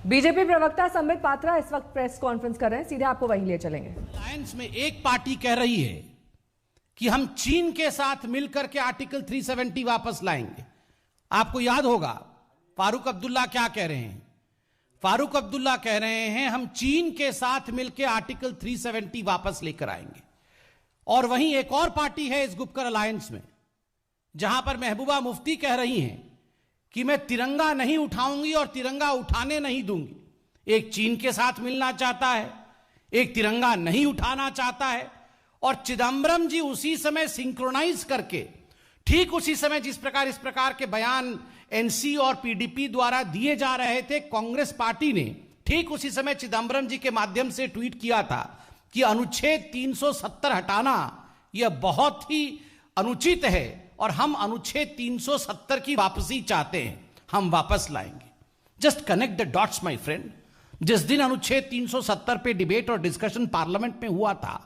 BJP प्रवक्ता संबित पात्रा इस वक्त प्रेस कॉन्फ्रेंस कर रहे हैं, सीधे आपको वहीं ले चलेंगे। अलायंस में एक पार्टी कह रही है कि हम चीन के साथ मिलकर के आर्टिकल 370 वापस लाएंगे। आपको याद होगा फारूक अब्दुल्ला क्या कह रहे हैं। फारूक अब्दुल्ला कह रहे हैं हम चीन के साथ मिलकर आर्टिकल 370 वापस लेकर आएंगे। और वहीं एक और पार्टी है इस गुपकर अलायंस में, जहां पर महबूबा मुफ्ती कह रही हैं कि मैं तिरंगा नहीं उठाऊंगी और तिरंगा उठाने नहीं दूंगी। एक चीन के साथ मिलना चाहता है, एक तिरंगा नहीं उठाना चाहता है। और चिदंबरम जी उसी समय सिंक्रोनाइज करके, ठीक उसी समय जिस प्रकार इस प्रकार के बयान एनसी और पीडीपी द्वारा दिए जा रहे थे, कांग्रेस पार्टी ने ठीक उसी समय चिदंबरम जी के माध्यम से ट्वीट किया था कि अनुच्छेद 370 हटाना यह बहुत ही अनुचित है और हम अनुच्छेद 370 की वापसी चाहते हैं, हम वापस लाएंगे। Just connect the dots my friend. जिस दिन अनुच्छेद 370 पे डिबेट और डिस्कशन पार्लियामेंट में हुआ था,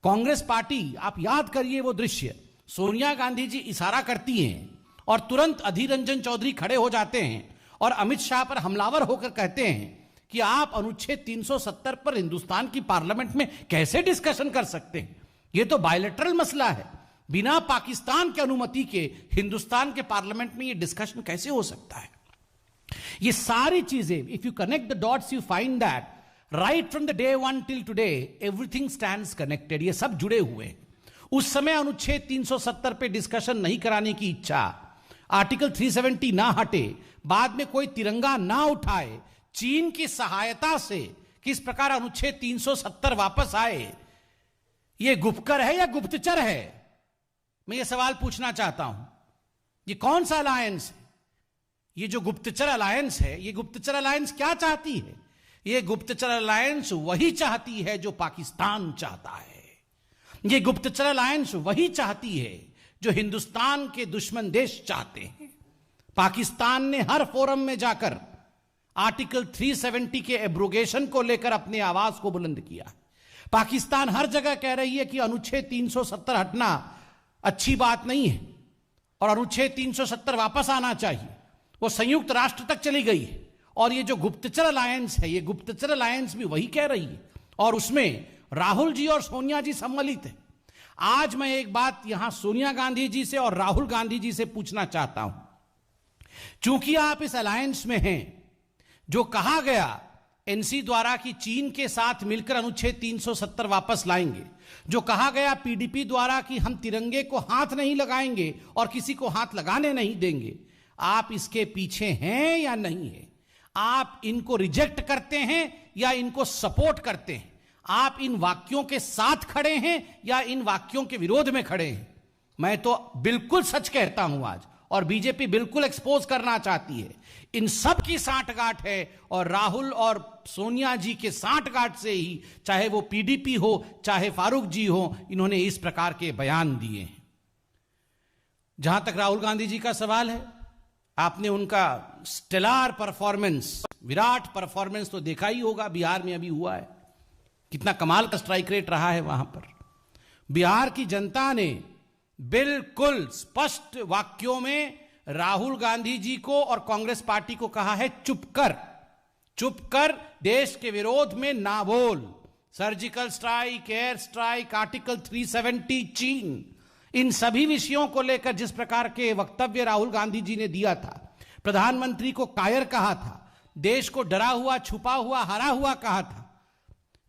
कांग्रेस पार्टी, आप याद करिए वो दृश्य, सोनिया गांधी जी इशारा करती हैं और तुरंत अधीर रंजन चौधरी खड़े हो जाते हैं और अमित शाह पर हमलावर होकर कहते हैं कि आप अनुच्छेद 370 पर हिंदुस्तान की पार्लियामेंट में कैसे डिस्कशन कर सकते हैं। यह तो बायलैटरल मसला है, बिना पाकिस्तान की अनुमति के हिंदुस्तान के पार्लियामेंट में यह डिस्कशन कैसे हो सकता है। ये सारी चीजें, if you connect the dots you find that right from the day one till today everything stands connected. ये सब जुड़े हुए हैं। उस समय अनुच्छेद 370 पे डिस्कशन नहीं कराने की इच्छा, आर्टिकल 370 ना हटे, बाद में कोई तिरंगा ना उठाए, चीन की सहायता से किस प्रकार अनुच्छेद 370 वापस आए, यह गुपकर है या गुप्तचर है? मैं ये सवाल पूछना चाहता हूं। ये कौन सा अलायंस है? ये जो गुप्तचर अलायंस है, ये गुप्तचर अलायंस क्या चाहती है? ये गुप्तचर अलायंस वही चाहती है जो पाकिस्तान चाहता है। ये गुप्तचर अलायंस वही चाहती है जो हिंदुस्तान के दुश्मन देश चाहते हैं। पाकिस्तान ने हर फोरम में जाकर आर्टिकल 370 के एब्रोगेशन को लेकर अपने आवाज को बुलंद किया। पाकिस्तान हर जगह कह रही है कि अनुच्छेद 370 हटना अच्छी बात नहीं है और अनुच्छेद 370 वापस आना चाहिए। वो संयुक्त राष्ट्र तक चली गई है। और ये जो गुप्तचर अलायंस है, ये गुप्तचर अलायंस भी वही कह रही है और उसमें राहुल जी और सोनिया जी सम्मिलित है। आज मैं एक बात यहां सोनिया गांधी जी से और राहुल गांधी जी से पूछना चाहता हूं। चूंकि आप इस अलायंस में हैं, जो कहा गया एनसी द्वारा कि चीन के साथ मिलकर अनुच्छेद 370 वापस लाएंगे, जो कहा गया पीडीपी द्वारा कि हम तिरंगे को हाथ नहीं लगाएंगे और किसी को हाथ लगाने नहीं देंगे, आप इसके पीछे हैं या नहीं है? आप इनको रिजेक्ट करते हैं या इनको सपोर्ट करते हैं? आप इन वाक्यों के साथ खड़े हैं या इन वाक्यों के विरोध में खड़े हैं? मैं तो बिल्कुल सच कहता हूं आज, और बीजेपी बिल्कुल एक्सपोज करना चाहती है। इन सब की सांठगांठ है और राहुल और सोनिया जी के सांठगांठ से ही, चाहे वो पीडीपी हो चाहे फारूक जी हो, इन्होंने इस प्रकार के बयान दिए हैं। जहां तक राहुल गांधी जी का सवाल है, आपने उनका स्टेलार परफॉर्मेंस, विराट परफॉर्मेंस तो देखा ही होगा। बिहार में अभी हुआ है, कितना कमाल का स्ट्राइक रेट रहा है वहां पर। बिहार की जनता ने बिल्कुल स्पष्ट वाक्यों में राहुल गांधी जी को और कांग्रेस पार्टी को कहा है चुप कर, देश के विरोध में ना बोल। Surgical strike, air strike, article 370, चीन, इन सभी विषयों को लेकर जिस प्रकार के वक्तव्य राहुल गांधी जी ने दिया था, प्रधानमंत्री को कायर कहा था, देश को डरा हुआ, छुपा हुआ, हरा हुआ कहा था।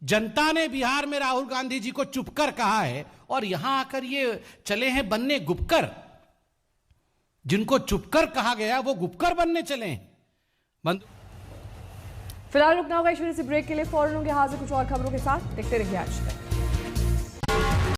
जनता ने बिहार में राहुल गांधी जी को चुप कर कहा है और यहां आकर ये चले हैं बनने गुपकर। जिनको चुपकर कहा गया वो गुपकर बनने चले हैं। फिलहाल रुकना होगा इस ब्रेक के लिए। फौरन होंगे हाजिर कुछ और खबरों के साथ। देखते रहिए आज तक।